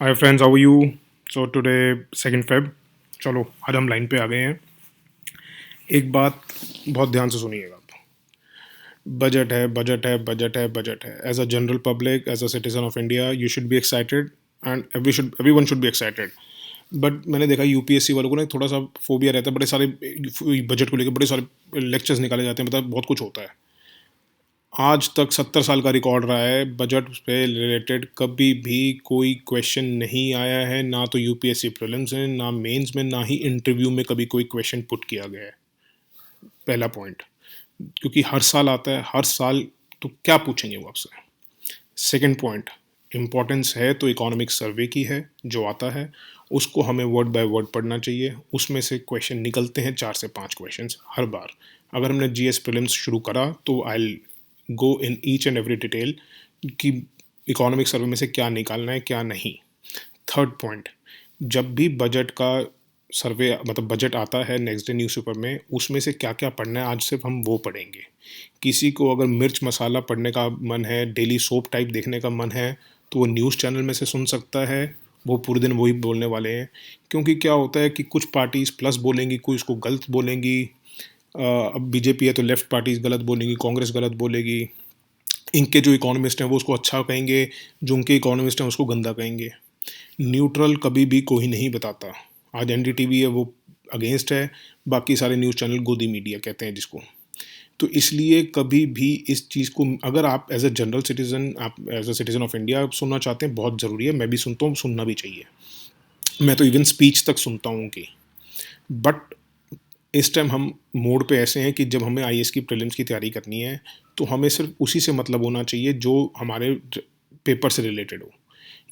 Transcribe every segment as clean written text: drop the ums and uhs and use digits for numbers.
Hi friends, how are you? So today 2 Feb. चलो आज हम लाइन पे आ गए हैं। एक बात बहुत ध्यान से सुनिएगा आप। बजट है, बजट है, बजट है, बजट है। As a general public, as a citizen of India, you should be excited and everyone should be excited. But मैंने देखा यूपीएससी वालों को ना थोड़ा सा फोबिया रहता है। बड़े सारे बजट को लेकर बड़े सारे लेक्चर्स निकाले जाते हैं, मतलब बहुत कुछ होता है। आज तक 70 साल का रिकॉर्ड रहा है, बजट पे रिलेटेड कभी भी कोई क्वेश्चन नहीं आया है। ना तो यूपीएससी प्रीलिम्स में, ना मेंस में, ना ही इंटरव्यू में कभी कोई क्वेश्चन पुट किया गया है। पहला पॉइंट, क्योंकि हर साल आता है, हर साल। तो क्या पूछेंगे वो आपसे? सेकंड पॉइंट, इम्पोर्टेंस है तो इकोनॉमिक सर्वे की है जो आता है, उसको हमें वर्ड बाय वर्ड पढ़ना चाहिए। उसमें से क्वेश्चन निकलते हैं 4 से 5 क्वेश्चन हर बार। अगर हमने जीएस प्रीलिम्स शुरू करा तो I go in each and every detail कि इकोनॉमिक सर्वे में से क्या निकालना है क्या नहीं। थर्ड पॉइंट, जब भी बजट का सर्वे मतलब बजट आता है नेक्स्ट डे न्यूज़पेपर में, उसमें से क्या क्या पढ़ना है आज सिर्फ हम वो पढ़ेंगे। किसी को अगर मिर्च मसाला पढ़ने का मन है, डेली सोप टाइप देखने का मन है, तो वो न्यूज़ चैनल में से सुन सकता है। वो पूरे दिन वही बोलने वाले हैं। क्योंकि क्या होता है कि कुछ पार्टीज प्लस बोलेंगी, कुछ उसको गलत बोलेंगी। अब बीजेपी है तो लेफ्ट पार्टीज गलत बोलेंगी, कांग्रेस गलत बोलेगी। इनके जो इकोनॉमिस्ट हैं वो उसको अच्छा कहेंगे, जो उनके इकोनॉमिस्ट हैं उसको गंदा कहेंगे। न्यूट्रल कभी भी कोई नहीं बताता। आज एनडीटीवी है वो अगेंस्ट है, बाकी सारे न्यूज़ चैनल गोदी मीडिया कहते हैं जिसको। तो इसलिए कभी भी इस चीज़ को, अगर आप एज अ जनरल सिटीज़न, आप as a citizen of India आप सुनना चाहते हैं, बहुत ज़रूरी है। मैं भी सुनता हूँ, सुनना भी चाहिए। मैं तो इवन स्पीच तक सुनता हूँ उनकी। बट इस टाइम हम मोड पे ऐसे हैं कि जब हमें आईएएस की प्रीलिम्स की तैयारी करनी है, तो हमें सिर्फ उसी से मतलब होना चाहिए जो हमारे पेपर से रिलेटेड हो।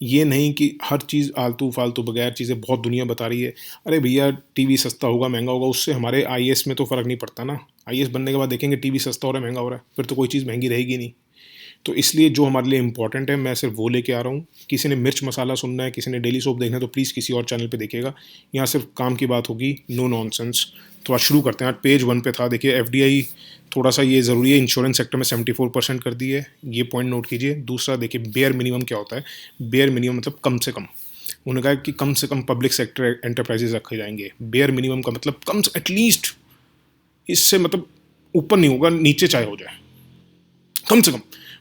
ये नहीं कि हर चीज़ आलतू फालतू बगैर चीज़ें बहुत दुनिया बता रही है। अरे भैया, टीवी सस्ता होगा महंगा होगा, उससे हमारे आईएएस में तो फ़र्क नहीं पड़ता ना। आईएएस बनने के बाद देखेंगे टीवी सस्ता हो रहा है महंगा हो रहा है, फिर तो कोई चीज़ महंगी रहेगी नहीं। तो इसलिए जो हमारे लिए इंपॉर्टेंट है मैं सिर्फ वो लेके आ रहा हूँ। किसी ने मिर्च मसाला सुनना है, किसी ने डेली सोप देखना है, तो प्लीज़ किसी और चैनल पे देखिएगा। यहाँ सिर्फ काम की बात होगी, नो नॉनसेंस। तो आज शुरू करते हैं। आज पेज 1 पे था, देखिए एफडीआई थोड़ा सा ये ज़रूरी है। इंश्योरेंस सेक्टर में 74% कर दी है, ये पॉइंट नोट कीजिए। दूसरा देखिए, बेयर मिनिमम क्या होता है। बेयर मिनिमम मतलब कम से कम। उन्होंने कहा कि कम से कम पब्लिक सेक्टर एंटरप्राइजेज रखे जाएंगे। बेयर मिनिमम का मतलब कम से एटलीस्ट, इससे मतलब ऊपर नहीं होगा, नीचे चाहे हो जाए, कम से कम।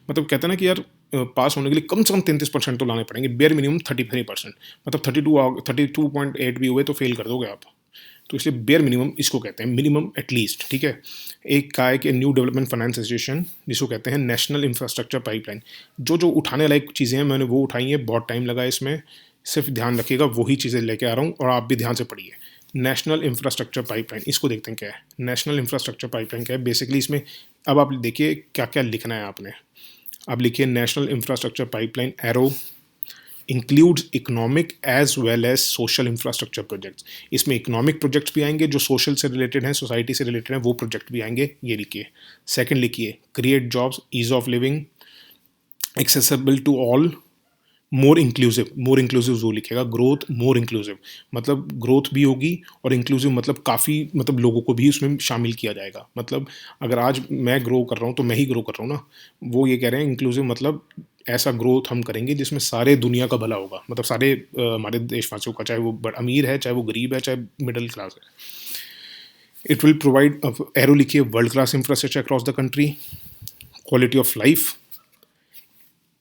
मतलब कहते हैं ना कि यार, पास होने के लिए कम से कम 33% तो लाने पड़ेंगे। बेयर मिनिमम 33%, मतलब 32.8 भी हुए तो फेल कर दोगे आप। तो इसलिए बेयर मिनिमम इसको कहते हैं, मिनिमम एटलीस्ट। ठीक है। एक का है कि न्यू डेवलपमेंट फाइनेंस एसोसिएशन, जिसको कहते हैं नेशनल इंफ्रास्ट्रक्चर पाइपलाइन। जो जो उठाने लायक चीज़ें हैं मैंने वो उठाई हैं, बहुत टाइम लगा है इसमें। सिर्फ ध्यान रखिएगा, वही चीज़ें लेके आ रहा हूँ और आप भी ध्यान से पढ़िए। नेशनल इंफ्रास्ट्रक्चर पाइपलाइन, इसको देखते हैं क्या है। नेशनल इंफ्रास्ट्रक्चर पाइपलाइन क्या है बेसिकली इसमें। अब आप देखिए क्या क्या लिखना है आपने। आप लिखिए national infrastructure pipeline arrow includes economic as well as social infrastructure projects. इसमें इकोनॉमिक प्रोजेक्ट्स भी आएंगे जो सोशल से रिलेटेड हैं, सोसाइटी से रिलेटेड हैं, वो प्रोजेक्ट भी आएंगे, ये लिखिए। सेकंड लिखिए, create jobs, ease of living, accessible to all, more inclusive. More inclusive जो लिखेगा, ग्रोथ मोर इंक्लूसिव, मतलब ग्रोथ भी होगी, और इंक्लूसिव मतलब काफ़ी, मतलब लोगों को भी उसमें शामिल किया जाएगा। मतलब अगर आज मैं ग्रो कर रहा हूँ तो मैं ही ग्रो कर रहा हूँ ना। वो ये कह रहे हैं इंक्लूसिव मतलब ऐसा ग्रोथ हम करेंगे जिसमें सारे दुनिया का भला होगा, मतलब सारे हमारे देशवासियों का, चाहे वो अमीर है, चाहे वो गरीब है, चाहे मिडिल क्लास है। इट विल प्रोवाइड, एरो लिखिए, world class infrastructure across the country, quality of life.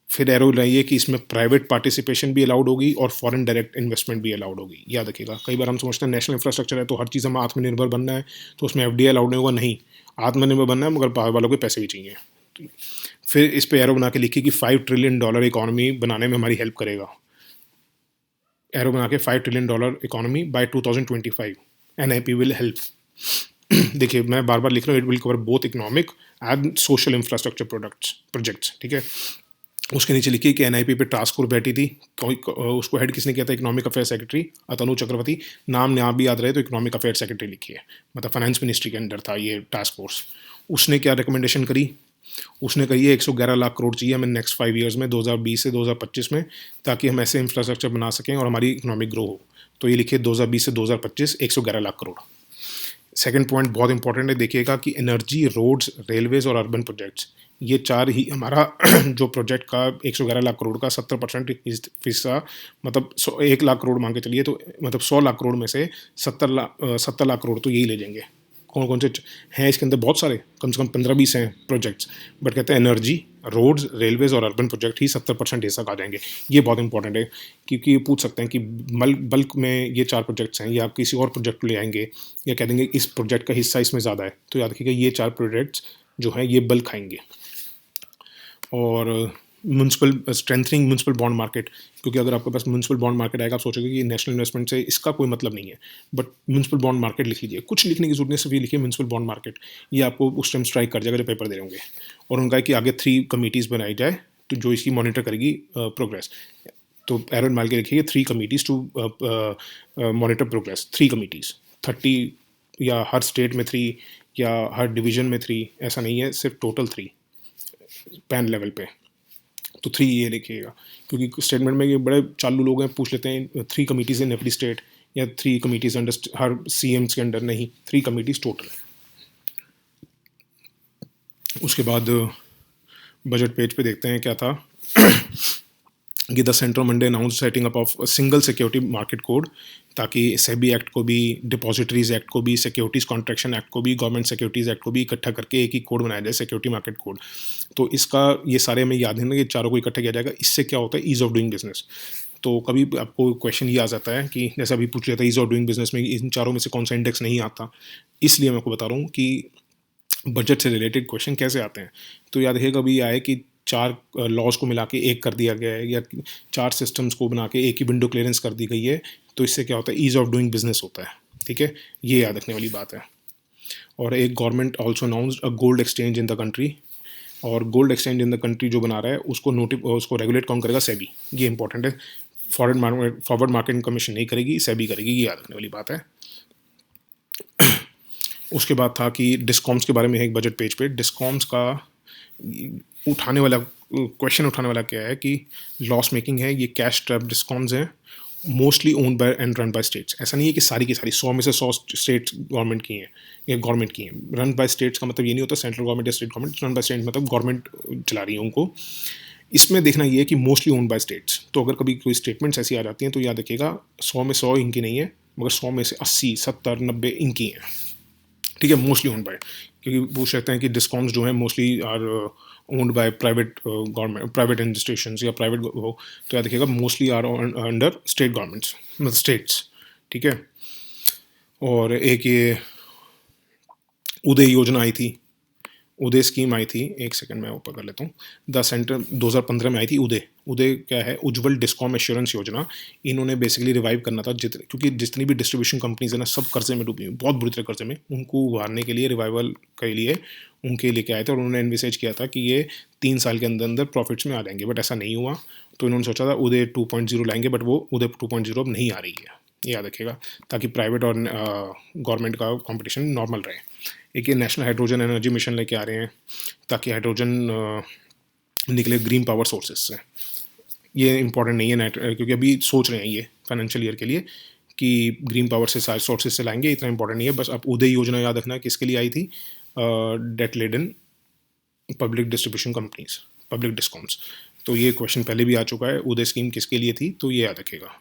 फिर एरो लाइए कि इसमें प्राइवेट पार्टिसिपेशन भी अलाउड होगी और फॉरेन डायरेक्ट इन्वेस्टमेंट भी अलाउड होगी। याद रखिएगा, कई बार हम समझते हैं नेशनल इंफ्रास्ट्रक्चर है तो हर चीज़ हमें आत्मनिर्भर बनना है, तो उसमें एफडीआई अलाउड नहीं होगा। नहीं, आत्मनिर्भर बनना है, मगर बाहर वालों के पैसे भी चाहिए। फिर इस पे एरो बना के लिखिए कि $5 ट्रिलियन इकोनॉमी बनाने में हमारी हेल्प करेगा। एरो बना के $5 trillion economy bye 2025, NIP will help. देखिए मैं बार बार लिख रहा हूँ, it will cover both economic and social infrastructure projects. ठीक है। उसके नीचे लिखिए कि एनआईपी पे टास्क फोर्स बैठी थी। उसको हेड किसने किया था? इकोनॉमिक अफेयर सेक्रेटरी अतनु चक्रवर्ती। नाम यहाँ भी याद रहे तो इकोनॉमिक अफेयर सेक्रेटरी लिखिए, मतलब फाइनेंस मिनिस्ट्री के अंडर था ये टास्क फोर्स। उसने क्या रिकमेंडेशन करी? उसने कही है 111 लाख करोड़ चाहिए हमें नेक्स्ट 5 ईयर्स में, 2020 से 2025 में, ताकि हम ऐसे इंफ्रास्ट्रक्चर बना सकें और हमारी इकोनॉमिक ग्रो हो। तो ये लिखिए 2020 से 2025 111 लाख करोड़। सेकंड पॉइंट बहुत इंपॉर्टेंट है, देखिएगा कि एनर्जी, रोड्स, रेलवेज और अर्बन प्रोजेक्ट्स, ये चार ही हमारा जो प्रोजेक्ट का 111 लाख करोड़ का 70% हिस्सा, मतलब 1 लाख करोड़ मांग के चलिए तो मतलब 100 लाख करोड़ में से 70 लाख करोड़ तो यही ले जाएंगे। कौन कौन से हैं इसके अंदर? बहुत सारे, कम से कम 15-20 हैं प्रोजेक्ट्स, बट कहते हैं एनर्जी, रोड्स, रेलवेज और अर्बन प्रोजेक्ट ही 70% हिस्सा आ जाएंगे। ये बहुत इंपॉर्टेंट है, क्योंकि ये पूछ सकते हैं कि बल्क में ये 4 प्रोजेक्ट्स हैं, या आप किसी और प्रोजेक्ट को ले आएंगे, या कह देंगे इस प्रोजेक्ट का हिस्सा इसमें ज़्यादा है, तो याद रखिएगा ये 4 प्रोजेक्ट्स जो हैं ये बल्क खाएंगे। और municipal strengthening municipal bond market, क्योंकि अगर आपके पास म्यूनसिपल बॉन्ड मार्केट आएगा, आप सोचोगे कि नेशनल इन्वेस्टमेंट से इसका कोई मतलब नहीं है, बट म्यूनसिपल बॉन्ड मार्केट लिख लीजिए, कुछ लिखने की जरूरत नहीं, सिर्फ ये लिखिए म्यूनसिपल बॉन्ड मार्केट, ये आपको उस टाइम स्ट्राइक कर जाएगा जब पेपर दे रहे होंगे। और उनका है कि आगे 3 कमिटीज़ बनाई जाए तो जो इसकी मॉनिटर करेगी प्रोग्रेस। तो एरन माल के लिखिए 3 committees to monitor progress, 3 committees, 30 या हर स्टेट में 3 या हर डिवीजन में 3, ऐसा नहीं है, सिर्फ टोटल 3 पैन लेवल पे। तो 3 ये लिखिएगा, क्योंकि स्टेटमेंट में ये बड़े चालू लोग हैं, पूछ लेते हैं 3 कमिटीज़ इन एवरी स्टेट या 3 कमिटीज़ अंडर हर CMs के अंडर, नहीं, 3 कमिटीज़ टोटल। उसके बाद बजट पेज पे देखते हैं क्या था कि the central Monday announce setting up of single security market code, ताकि सेबी एक्ट को भी, डिपॉजिटरीज एक्ट को भी, सिक्योरिटीज़ कॉन्ट्रैक्शन एक्ट को भी, गवर्नमेंट सिक्योरिटीज़ एक्ट को भी इकट्ठा करके एक ही कोड बनाया जाए, सिक्योरिटी मार्केट कोड। तो इसका ये सारे हमें याद है, ये चारों को इकट्ठा किया जाएगा। इससे क्या होता है? Ease of doing business. तो कभी आपको क्वेश्चन ये आ जाता है कि जैसे अभी पूछ लिया था, ईज़ ऑफ डूइंग बिजनेस में इन चारों में से कौन सा इंडेक्स नहीं आता, इसलिए मैं आपको बता रहा हूँ कि बजट से रिलेटेड क्वेश्चन कैसे आते हैं। तो याद रखिएगा कभी आए कि 4 लॉज को मिला के एक कर दिया गया है, या 4 सिस्टम्स को बना के एक ही विंडो क्लियरेंस कर दी गई है, तो इससे क्या होता है? ईज़ ऑफ डूइंग बिजनेस होता है। ठीक है, ये याद रखने वाली बात है। और एक government also announced a gold exchange in the country, और gold exchange in the country जो बना रहा है उसको रेगुलेट कौन करेगा? सेबी। ये इंपॉर्टेंट है, फॉरवर्ड मार्केटिंग कमीशन नहीं करेगी, सेबी करेगी, ये याद रखने वाली बात है। उसके बाद था कि डिस्कॉम्स के बारे में एक बजट पेज पे, डिस्कॉम्स का क्वेश्चन उठाने वाला क्या है कि लॉस मेकिंग है, ये कैश ट्रैप डिस्कॉम्स हैं, mostly owned by and run by states. ऐसा नहीं है कि सारी की सारी 100 में से 100 स्टेट्स गवर्नमेंट की हैं या गवर्नमेंट की हैं। रन बाय स्टेट्स का मतलब ये नहीं होता सेंट्रल गवर्नमेंट या state government, run by state मतलब गवर्नमेंट चला रही है उनको। इसमें देखना ये है कि मोस्टली ओन्ड बाय स्टेट्स। तो अगर कभी कोई स्टेटमेंट्स ऐसी आ जाती हैं तो याद रखिएगा 100 में 100 इनकी नहीं है, मगर 100 में से 80, 70, 90 इनकी हैं। ठीक है, मोस्टली ओन्ड बाय, क्योंकि पूछ सकते हैं कि डिस्कॉम्स जो हैं mostly are owned by private government, private institutions या प्राइवेट हो, तो याद रखिएगा mostly are under state governments, मतलब स्टेट्स। ठीक है, और एक ये उदय योजना आई थी, उदय स्कीम आई थी, एक सेकंड मैं ऊपर कर लेता हूँ। द सेंटर 2015 में आई थी उदय। उदय क्या है? उज्जवल डिस्कॉम एश्योरेंस योजना। इन्होंने बेसिकली रिवाइव करना था, क्योंकि जितनी भी डिस्ट्रीब्यूशन कंपनीज है ना, सब कर्जे में डूबी हुई, बहुत बुरी तरह कर्जे में। उनको उभारने के लिए, रिवाइवल के लिए उनके लेके आए थे, और उन्होंने एनविसेज किया था कि ये 3 साल के अंदर अंदर प्रॉफिट्स में आ जाएंगे, बट ऐसा नहीं हुआ। तो इन्होंने सोचा था उदय 2.0 लाएंगे, बट वो उदय 2.0 अब नहीं आ रही है, ये याद रखिएगा, ताकि प्राइवेट और गवर्नमेंट का कॉम्पिटिशन नॉर्मल रहे। एक ये नेशनल हाइड्रोजन एनर्जी मिशन लेके आ रहे हैं, ताकि हाइड्रोजन निकले ग्रीन पावर सोर्सेज से। ये इंपॉर्टेंट नहीं है क्योंकि अभी सोच रहे हैं ये फाइनेंशियल ईयर के लिए कि ग्रीन पावर से सारे सोर्सेज से लाएंगे, इतना इंपॉर्टेंट नहीं है। बस आप उदय योजना याद रखना है किसके लिए आई थी, debt laden public distribution companies, public discoms. तो ये क्वेश्चन पहले भी आ चुका है, उदय स्कीम किसके लिए थी, तो ये याद रखेगा।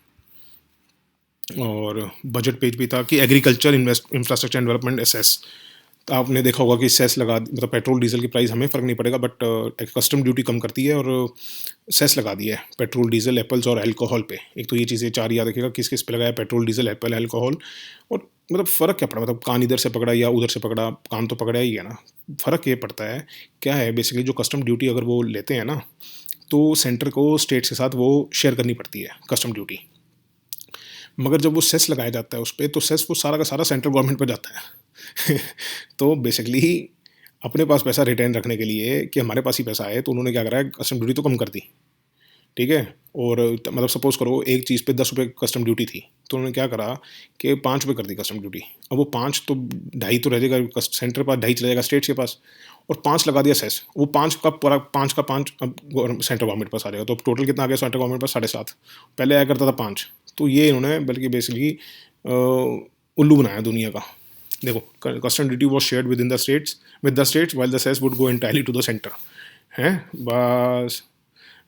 और बजट पेज भी था कि एग्रीकल्चर इंफ्रास्ट्रक्चर डेवलपमेंट एसेस। तो आपने देखा होगा कि सेस लगा, मतलब पेट्रोल डीजल की प्राइस हमें फ़र्क नहीं पड़ेगा, बट कस्टम ड्यूटी कम करती है, और सेस लगा दिया है पेट्रोल, डीजल, एप्पल्स और अल्कोहल पे। एक तो ये चीज़ें 4 याद रखिएगा, किस किस पे लगाया, पेट्रोल, डीजल, एप्पल, अल्कोहल। और मतलब फ़र्क क्या पड़ा, मतलब कान इधर से पकड़ा या उधर से पकड़ा, कान तो पकड़ा ही है ना। फ़र्क ये पड़ता है क्या है, बेसिकली जो कस्टम ड्यूटी अगर वो लेते हैं ना, तो सेंटर को स्टेट्स के साथ वो शेयर करनी पड़ती है कस्टम ड्यूटी। मगर जब वो सेस लगाया जाता है उस पर, तो सेस वो सारा का सारा सेंट्रल गवर्नमेंट पर जाता है। तो बेसिकली अपने पास पैसा रिटेन रखने के लिए कि हमारे पास ही पैसा है, तो उन्होंने क्या करा है, कस्टम ड्यूटी तो कम कर दी। ठीक है, और मतलब सपोज करो एक चीज़ पे 10 रुपये कस्टम ड्यूटी थी, तो उन्होंने क्या करा कि 5 रुपये कर दी कस्टम ड्यूटी। अब वो 5 तो 2.5 तो रह जाएगा सेंटर पास, 2.5 चला जाएगा स्टेट्स के पास, और 5 लगा दिया सेस। वो 5 का पूरा 5 का 5 अब सेंट्रल गवर्नमेंट पास आ जाएगा। तो अब टोटल कितना आ गया सेंट्रल गवर्नमेंट पास? 7.5। पहले आया करता था 5। तो ये इन्होंने बल्कि बेसिकली उल्लू बनाया दुनिया का। देखो, custom duty was shared with in the states with the states while the cess would go entirely to the centre है। बस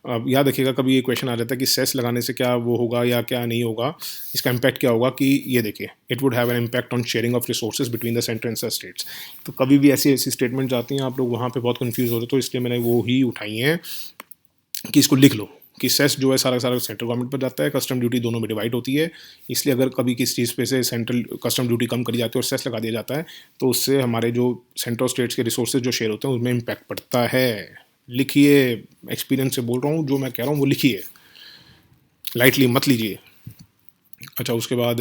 अब याद रखिएगा, कभी ये क्वेश्चन आ जाता है कि सेस लगाने से क्या वो होगा या क्या नहीं होगा, इसका इम्पैक्ट क्या होगा, कि ये देखिए, it would have an impact on sharing of resources between the centre and states. तो कभी भी ऐसी ऐसी स्टेटमेंट आती हैं, आप लोग वहाँ पे बहुत कंफ्यूज हो रहे हो, तो इसलिए मैंने वो ही उठाई हैं कि इसको लिख लो कि सेस जो है सारा सारा सेंट्रल गवर्नमेंट पर जाता है, कस्टम ड्यूटी दोनों में डिवाइड होती है। इसलिए अगर कभी किसी चीज़ पे से सेंट्रल कस्टम ड्यूटी कम करी जाती है और सेस लगा दिया जाता है, तो उससे हमारे जो सेंट्रल स्टेट्स के रिसोर्सेज जो शेयर होते हैं उसमें इम्पैक्ट पड़ता है। लिखिए, एक्सपीरियंस से बोल रहा हूँ, जो मैं कह रहा हूँ वो लिखिए, लाइटली मत लीजिए। अच्छा, उसके बाद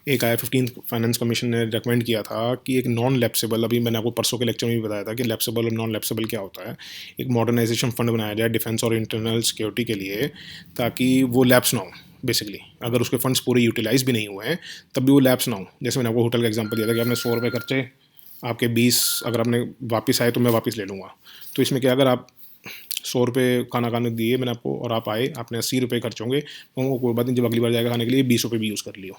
एक आया 15th फाइनेंस कमीशन ने रिकमेंड किया था कि एक नॉन लैप्सेबल, अभी मैंने आपको परसों के लेक्चर में भी बताया था कि लैप्सेबल और नॉन लैप्सेबल क्या होता है, एक मॉडर्नाइजेशन फंड बनाया जाए डिफेंस और इंटरनल सिक्योरिटी के लिए, ताकि वो लैप्स ना हो। बेसिकली अगर उसके फंड्स पूरे यूटिलाइज भी नहीं हुए हैं तब भी वो लैप्स ना हो। जैसे मैंने आपको होटल का एग्जांपल दिया था कि आपने 100 रुपये खर्चे, आपके 20 अगर आपने वापस आए तो मैं वापस ले लूँगा। तो इसमें क्या, अगर आप 100 रुपये खाना खाने दिए मैंने आपको और आप आए, आपने 80 रुपये खर्च होंगे, तो कोई बात नहीं, जब अगली बार जाएगा खाने के लिए 20 रुपये भी यूज़ कर लियो।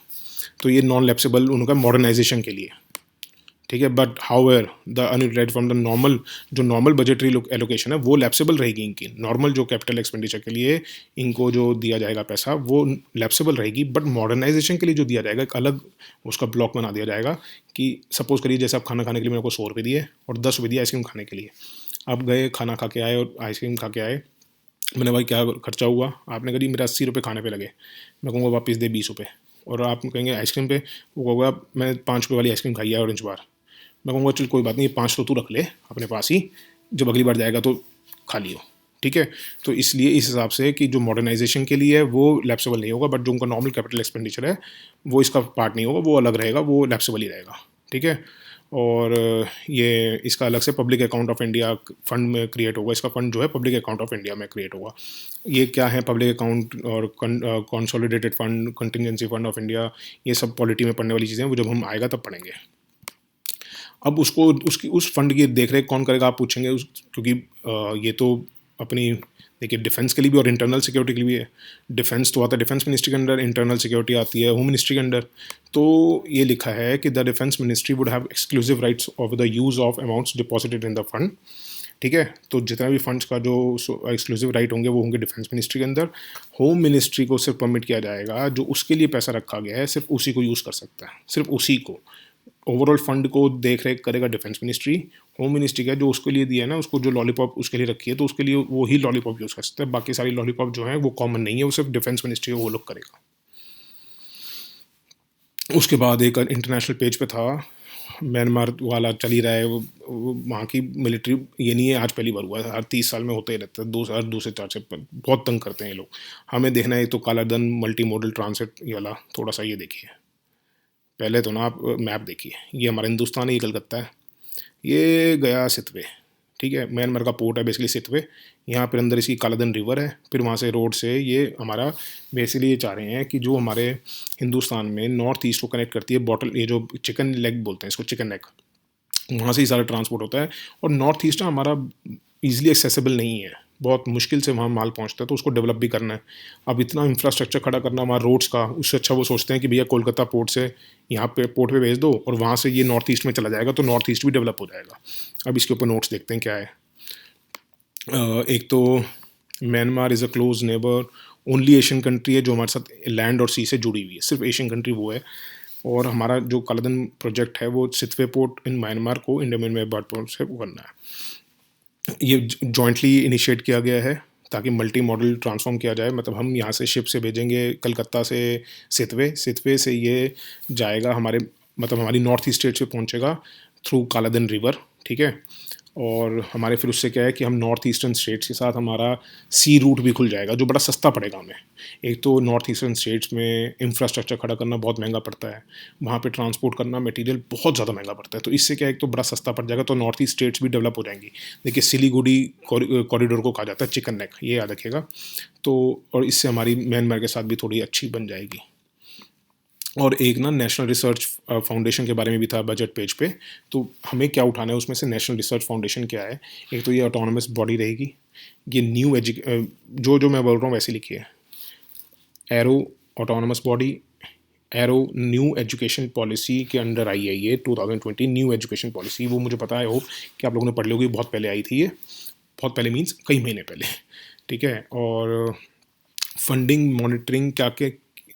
तो ये नॉन लैप्सेबल उनका मॉडर्नाइजेशन के लिए, ठीक है। But however the unutilised from the normal, जो नॉर्मल बजटरी एलोकेशन है वो लैप्सेबल रहेगी इनकी। नॉर्मल जो कैपिटल एक्सपेंडिचर के लिए इनको जो दिया जाएगा पैसा वो लैप्सेबल रहेगी, बट मॉडर्नाइजेशन के लिए जो दिया जाएगा एक अलग उसका ब्लॉक बना दिया जाएगा कि सपोज करिए जैसे आप खाना खाने के लिए मेरे को 100 रुपये दिए और 10 रुपये दिए आइसक्रीम खाने के लिए। आप गए, खाना खा के आए और आइसक्रीम खा के आए, मैंने भाई क्या खर्चा हुआ, आपने कहा मेरा 80 रुपये खाने पे लगे, मैं कहूँगा वापस दे 20 रुपये। और आप कहेंगे आइसक्रीम पे, वो कहूँगा मैंने 5 रुपये वाली आइसक्रीम खाई है ऑरेंज बार, मैं कहूँगा चल कोई बात नहीं, ये 5 तो तू रख ले अपने पास ही, जब अगली बार जाएगा तो खा लियो, ठीक है। तो इसलिए इस हिसाब से कि जो मॉडर्नाइजेशन के लिए है वो लैप्सेबल नहीं होगा, बट जो उनका नॉर्मल कैपिटल एक्सपेंडिचर है वो इसका पार्ट नहीं होगा, वो अलग रहेगा, वो लैप्सेबल ही रहेगा, ठीक है। और ये इसका अलग से public account of India fund में क्रिएट होगा, इसका फंड जो है पब्लिक अकाउंट ऑफ इंडिया में क्रिएट होगा। ये क्या है पब्लिक अकाउंट और consolidated fund, contingency fund of India, ये सब पॉलिटी में पढ़ने वाली चीज़ें हैं, वो जब हम आएगा तब पढ़ेंगे। अब उसको उसकी उस फंड की देख रेख कौन करेगा आप पूछेंगे, क्योंकि ये तो अपनी देखिए डिफेंस के लिए भी और इंटरनल सिक्योरिटी के लिए भी है। डिफेंस तो आता है डिफेंस मिनिस्ट्री के अंडर, इंटरनल सिक्योरिटी आती है होम मिनिस्ट्री के अंडर। तो ये लिखा है कि the defence ministry would have exclusive rights of the use of amounts deposited in the fund, ठीक है। तो जितना भी फंड्स का जो एक्सक्लूसिव राइट होंगे वो होंगे डिफेंस मिनिस्ट्री के अंदर। होम मिनिस्ट्री को सिर्फ परमिट किया जाएगा, जो उसके लिए पैसा रखा गया है सिर्फ उसी को यूज़ कर सकता है, सिर्फ उसी को। ओवरऑल फंड को देख रेख करेगा डिफेंस मिनिस्ट्री। होम मिनिस्ट्री का जो उसके लिए दिया है ना, उसको जो लॉलीपॉप उसके लिए रखी है, तो उसके लिए वो ही लॉलीपॉप यूज़ कर सकते हैं। बाकी सारी लॉलीपॉप जो है वो कॉमन नहीं है, वो सिर्फ डिफेंस मिनिस्ट्री वो लोग करेगा। उसके बाद एक इंटरनेशनल पेज पे था, म्यांमार वाला चल ही रहा है, वो वहाँ की मिलिट्री, ये नहीं है आज पहली बार हुआ है, हर 30 साल में होता ही रहता है, 2 से 4 से बहुत तंग करते हैं ये लोग। हमें देखना है तो काला धन मल्टी मॉडल ट्रांसिट ये वाला, थोड़ा सा ये देखिए पहले तो ना, आप मैप देखिए, ये हमारा हिंदुस्तान है, ये कलकत्ता है, ये गया सितवे, ठीक है। म्यांमार का पोर्ट है बेसिकली सितवे, यहाँ पर अंदर इसकी कालाधन रिवर है, फिर वहाँ से रोड से ये हमारा बेसिकली ये चाह रहे हैं कि जो हमारे हिंदुस्तान में नॉर्थ ईस्ट को कनेक्ट करती है बॉटल, ये जो चिकन लेग बोलते हैं इसको, चिकन नेक, वहाँ से ही सारा ट्रांसपोर्ट होता है। और नॉर्थ ईस्ट हमारा ईजिली एक्सेसिबल नहीं है, बहुत मुश्किल से वहाँ माल पहुँचता है, तो उसको डेवलप भी करना है। अब इतना इंफ्रास्ट्रक्चर खड़ा करना हमारा रोड्स का, उससे अच्छा वो सोचते हैं कि भैया कोलकाता पोर्ट से यहाँ पे पोर्ट पे भेज दो और वहाँ से ये नॉर्थ ईस्ट में चला जाएगा, तो नॉर्थ ईस्ट भी डेवलप हो जाएगा। अब इसके ऊपर नोट्स देखते हैं क्या है। एक तो Myanmar is a close neighbour, only Asian country है जो हमारे साथ लैंड और सी से जुड़ी हुई है, सिर्फ एशियन कंट्री वो है। और हमारा जो कालाधन प्रोजेक्ट है वो सितवे पोर्ट इन म्यांमार को इंडियन में बर्ड पोर्ट से करना है। ये जॉइंटली इनिशिएट किया गया है ताकि मल्टी मॉडल ट्रांसफॉर्म किया जाए, मतलब हम यहाँ से शिप से भेजेंगे कलकत्ता से सितवे, सितवे से ये जाएगा हमारे, मतलब हमारी नॉर्थ ईस्ट स्टेट से पहुँचेगा थ्रू कालाधन रिवर, ठीक है। और हमारे फिर उससे क्या है कि हम नॉर्थ ईस्टर्न स्टेट्स के साथ हमारा सी रूट भी खुल जाएगा, जो बड़ा सस्ता पड़ेगा हमें। एक तो नॉर्थ ईस्टर्न स्टेट्स में इंफ्रास्ट्रक्चर खड़ा करना बहुत महंगा पड़ता है, वहाँ पे ट्रांसपोर्ट करना मटेरियल बहुत ज़्यादा महंगा पड़ता है, तो इससे क्या है, एक तो बड़ा सस्ता पड़ जाएगा, तो नॉर्थ ईस्ट स्टेट्स भी डेवलप हो जाएंगी। देखिए सिलीगुड़ी कॉरिडोर को कहा जाता है चिकन नेक, ये याद रखिएगा। तो और इससे हमारी म्यांमार के साथ भी थोड़ी अच्छी बन जाएगी। और एक ना नेशनल रिसर्च फाउंडेशन के बारे में भी था बजट पेज पे, तो हमें क्या उठाना है उसमें से, नेशनल रिसर्च फाउंडेशन क्या है। एक तो ये ऑटोनोमस बॉडी रहेगी, ये न्यू जो मैं बोल रहा हूँ वैसे लिखिए, arrow autonomous body, arrow new education policy के अंडर आई है ये 2020 न्यू एजुकेशन पॉलिसी। वो मुझे पता है, होप कि आप लोगों ने पढ़ ली होगी, बहुत पहले आई थी ये, बहुत पहले मीन्स कई महीने पहले, ठीक है। और फंडिंग मॉनिटरिंग क्या क्या,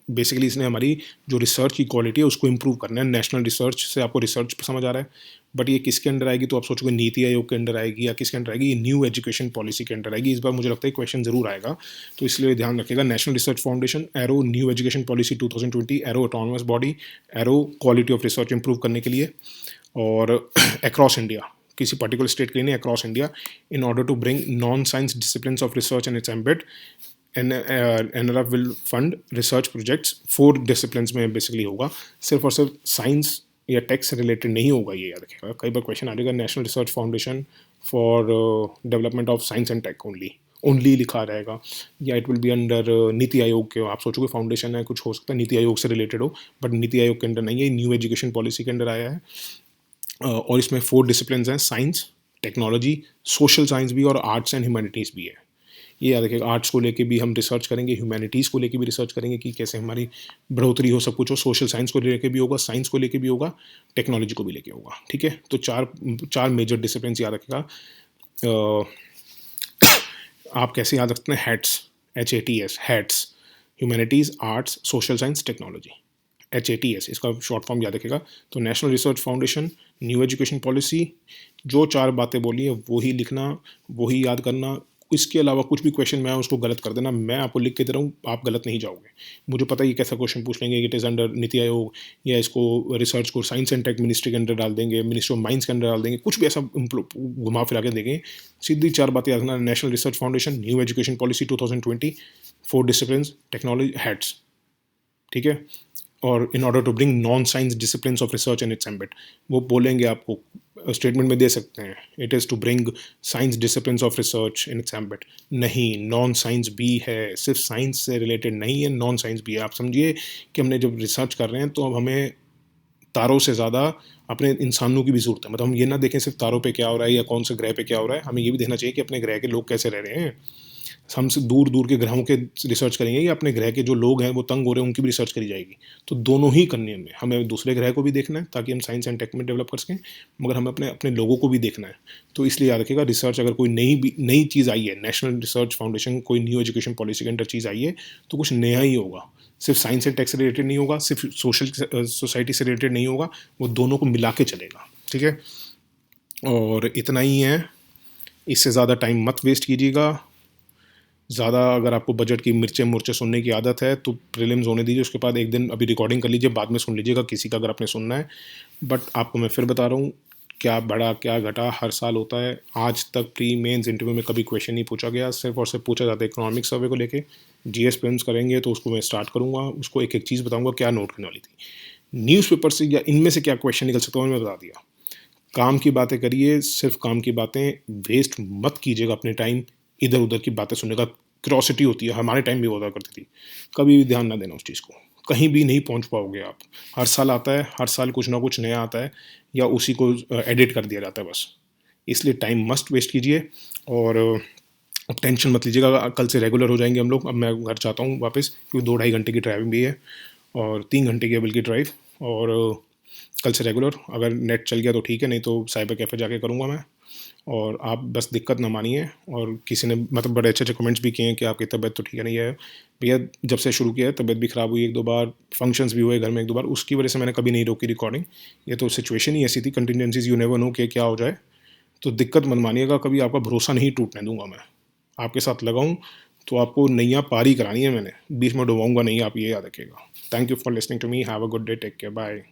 बेसिकली इसने हमारी जो रिसर्च की क्वालिटी है उसको इम्प्रूव करना है। नेशनल रिसर्च से आपको रिसर्च समझ आ रहा है, बट ये किसके अंडर आएगी, तो आप सोचोगे नीति आयोग के अंडर आएगी या किसके अंडर आएगी, ये न्यू एजुकेशन पॉलिसी के अंडर आएगी। इस बार मुझे लगता है क्वेश्चन जरूर आएगा, तो इसलिए ध्यान रखिएगा। National research foundation, arrow new education policy 2020, arrow autonomous body, arrow quality of research improve करने के लिए, और अक्रॉस इंडिया, किसी पर्टिकुलर स्टेट के लिए नहीं, across India, in order to bring non science discipline of research and its embed. NRF will fund research projects 4 discipline में basically होगा, सिर्फ और सिर्फ साइंस या टेक से रिलेटेड नहीं होगा ये, याद रखिएगा। कई बार क्वेश्चन आ जाएगा, national research foundation for development of science and tech only लिखा रहेगा, या it will be under NITI Aayog के। आप सोचोगे फाउंडेशन है, कुछ हो सकता है नीति आयोग से रिलेटेड हो, बट नीति आयोग के अंडर नहीं है, न्यू एजुकेशन पॉलिसी के अंडर आया है। और इसमें 4 डिसिप्लिन हैं, साइंस, टेक्नोलॉजी, सोशल साइंस भी, और आर्ट्स एंड ह्यूमैनिटीज़ भी है। ये याद रखिएगा, आर्ट्स को लेके भी हम रिसर्च करेंगे, ह्यूमैनिटीज़ को लेके भी रिसर्च करेंगे कि कैसे हमारी बढ़ोतरी हो, सब कुछ हो। सोशल साइंस को लेके भी होगा, साइंस को लेके भी होगा, टेक्नोलॉजी को भी लेके होगा, ठीक है। तो चार मेजर डिसिप्लिन याद रखिएगा। आप कैसे याद रखते हैं, hats, HATS, hats, humanities, arts, social science, technology, HATS, इसका शॉर्ट फॉर्म याद रखेगा। तो national research foundation, new education policy, जो 4 बातें बोली है वही लिखना, वही याद करना। इसके अलावा कुछ भी क्वेश्चन में आए उसको गलत कर देना, मैं आपको लिख के दे रहा हूँ, आप गलत नहीं जाओगे। मुझे पता है ये कैसा क्वेश्चन पूछ लेंगे, it is under NITI Aayog, या इसको रिसर्च को साइंस एंड टेक मिनिस्ट्री के अंडर डाल देंगे, मिनिस्ट्री ऑफ माइंस के अंदर डाल देंगे, कुछ भी ऐसा घुमा फिरा के देंगे। सीधी 4 बातें याद रखना, national research foundation, new education policy 2020, 4 discipline, technology, hats, ठीक है। और in order to bring non science discipline of research and its embed, वो बोलेंगे आपको, स्टेटमेंट में दे सकते हैं, it is to bring science discipline of research in its embed. नहीं, नॉन साइंस भी है, सिर्फ साइंस से रिलेटेड नहीं है, नॉन साइंस भी है। आप समझिए कि हमने जब रिसर्च कर रहे हैं तो अब हमें तारों से ज़्यादा अपने इंसानों की भी ज़रूरत है। मतलब हम ये ना देखें सिर्फ तारों पे क्या हो रहा है या कौन से ग्रह पे क्या हो रहा है, हमें ये भी देखना चाहिए कि अपने ग्रह के लोग कैसे रह रहे हैं। हमसे दूर दूर के ग्रहों के रिसर्च करेंगे या अपने ग्रह के जो लोग हैं वो तंग हो रहे हैं उनकी भी रिसर्च करी जाएगी। तो दोनों ही करने में हमें दूसरे ग्रह को भी देखना है ताकि हम साइंस एंड टेक में डेवलप कर सकें, मगर हमें अपने अपने लोगों को भी देखना है। तो इसलिए याद रखिएगा, रिसर्च अगर कोई नई चीज़ आई है, नेशनल रिसर्च फाउंडेशन कोई न्यू एजुकेशन पॉलिसी के अंडर चीज़ आई है, तो कुछ नया ही होगा। सिर्फ साइंस एंड टेक से रिलेटेड नहीं होगा, सिर्फ सोशल सोसाइटी से रिलेटेड नहीं होगा, वो दोनों को मिला के चलेगा, ठीक है। और इतना ही है, इससे ज़्यादा टाइम मत वेस्ट कीजिएगा। ज़्यादा अगर आपको बजट की मिर्चें मुर्चे सुनने की आदत है तो प्रीलिम्स होने दीजिए, उसके बाद एक दिन अभी रिकॉर्डिंग कर लीजिए, बाद में सुन लीजिएगा किसी का अगर आपने सुनना है। बट आपको मैं फिर बता रहा हूँ, क्या बढ़ा क्या घटा हर साल होता है। आज तक प्री मेंस इंटरव्यू में कभी क्वेश्चन नहीं पूछा गया, सिर्फ और सिर्फ पूछा जाता है इकोनॉमिक सर्वे को लेके। GS प्रीलिम्स करेंगे तो उसको मैं स्टार्ट करूँगा, उसको एक एक चीज़ बताऊँगा क्या नोट करने वाली थी। न्यूज़पेपर से या इनमें से क्या क्वेश्चन निकल सकता है मैं बता दिया। काम की बातें करिए, सिर्फ काम की बातें, वेस्ट मत कीजिएगा अपने टाइम इधर उधर की बातें सुनने का। क्यूरोसिटी होती है, हमारे टाइम भी होता करती थी, कभी भी ध्यान ना देना उस चीज़ को, कहीं भी नहीं पहुंच पाओगे आप। हर साल आता है, हर साल कुछ ना कुछ नया आता है, या उसी को एडिट कर दिया जाता है बस। इसलिए टाइम मस्ट वेस्ट कीजिए, और अब टेंशन मत लीजिएगा, कल से रेगुलर हो जाएंगे हम लोग। अब मैं घर चाहता हूँ वापस, क्योंकि 2-2.5 घंटे की ड्राइविंग भी है और 3 घंटे की है बल्कि ड्राइव। और कल से रेगुलर, अगर नेट चल गया तो ठीक है, नहीं तो साइबर कैफ़े जाके करूँगा मैं। और आप बस दिक्कत ना मानिए। और किसी ने मतलब बड़े अच्छे अच्छे कमेंट्स भी किए हैं कि आपकी तबीयत तो ठीक है नहीं है भैया। जब से शुरू किया है तबीयत भी ख़राब हुई 1-2 बार, फंक्शंस भी हुए घर में 1-2 बार, उसकी वजह से मैंने कभी नहीं रोकी रिकॉर्डिंग। ये तो सिचुएशन ही ऐसी थी, कंटिजेंसीज यू नेवर नो कि क्या हो जाए। तो दिक्कत मत मानिएगा, कभी आपका भरोसा नहीं टूटने दूंगा मैं। आपके साथ लगाऊँ तो आपको नैया पारी करानी है मैंने, बीच में डुबाऊंगा नहीं, आप ये याद रखिएगा। Thank you for listening to me, have a good day, take care, bye.